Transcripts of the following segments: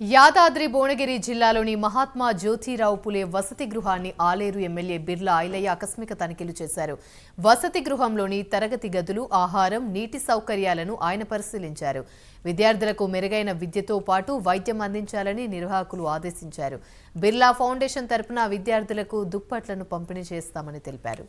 యాదాద్రి భువనగిరి జిల్లాలోని మహాత్మా జ్యోతిరావు పులే వసతి గృహాన్ని ఆలేరు ఎమ్మెల్యే బిర్లా ఐలయ్య ఆకస్మిక తనిఖీలు చేశారు. వసతి గృహంలోని తరగతి గదులు, ఆహారం, నీటి సౌకర్యాలను ఆయన పరిశీలించారు. విద్యార్థులకు మెరుగైన విద్యతో పాటు వైద్యం అందించాలని నిర్వాహకులు ఆదేశించారు. బిర్లా ఫౌండేషన్ తరపున విద్యార్థులకు దుప్పట్లను పంపిణీ చేస్తామని తెలిపారు.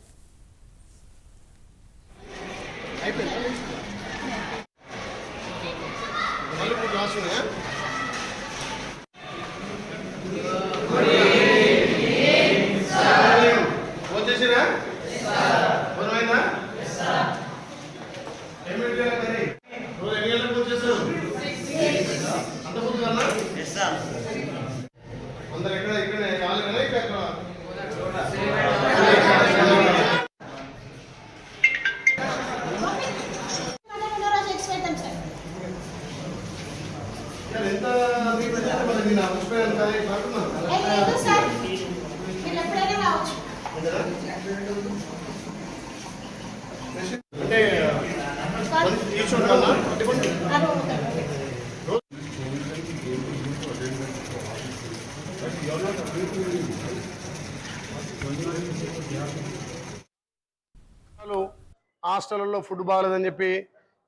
హాస్టల్లో ఫుడ్ బాగలేదని చెప్పి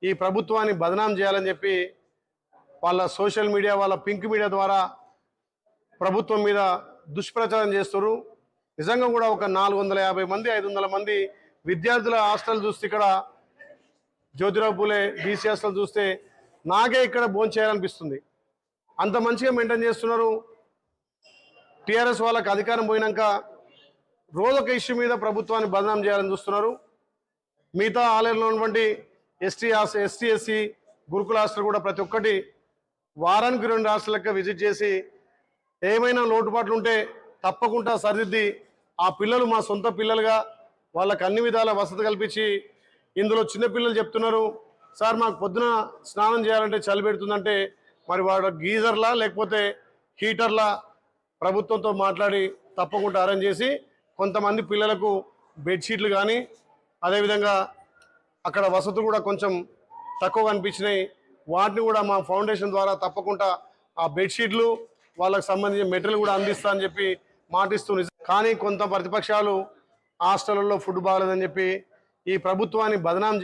ఈ ప్రభుత్వాన్ని బదనాం చేయాలని చెప్పి వాళ్ళ సోషల్ మీడియా, వాళ్ళ పింక్ మీడియా ద్వారా ప్రభుత్వం మీద దుష్ప్రచారం చేస్తారు. నిజంగా కూడా ఒక 450 మంది 500 మంది విద్యార్థుల హాస్టల్ చూస్తే, ఇక్కడ జ్యోతిరావు పూలే బీసీ హాస్టల్ చూస్తే నాకే ఇక్కడ భోంచేయాలనిపిస్తుంది. అంత మంచిగా మెయింటైన్ చేస్తున్నారు. టీఆర్ఎస్ వాళ్ళకి అధికారం పోయినాక రోజొక ఇష్యూ మీద ప్రభుత్వాన్ని బదనాం చేయాలని చూస్తున్నారు. మిగతా ఆలయంలో ఉన్నటువంటి ఎస్టీ ఎస్సీ గురుకుల హాస్టల్ కూడా ప్రతి ఒక్కటి వారానికి 2 హాస్టల్ విజిట్ చేసి ఏమైనా లోటుపాట్లు ఉంటే తప్పకుండా సరిదిద్ది ఆ పిల్లలు మా సొంత పిల్లలుగా వాళ్ళకి అన్ని విధాల వసతి కల్పించి, ఇందులో చిన్నపిల్లలు చెప్తున్నారు, సార్ మాకు పొద్దున స్నానం చేయాలంటే చలి పెడుతుందంటే మరి వాడు గీజర్లా లేకపోతే హీటర్లా ప్రభుత్వంతో మాట్లాడి తప్పకుండా అరేంజ్ చేసి కొంతమంది పిల్లలకు బెడ్షీట్లు కానీ అదేవిధంగా అక్కడ వసతులు కూడా కొంచెం తక్కువ అనిపించినాయి. వాటిని కూడా మా ఫౌండేషన్ ద్వారా తప్పకుండా ఆ బెడ్షీట్లు వాళ్ళకి సంబంధించిన మెటీరియల్ కూడా అందిస్తా అని చెప్పి మాటిస్తూ, కానీ కొంత ప్రతిపక్షాలు హాస్టల్లో ఫుడ్ బాగలేదని చెప్పి ఈ ప్రభుత్వాన్ని బదనాం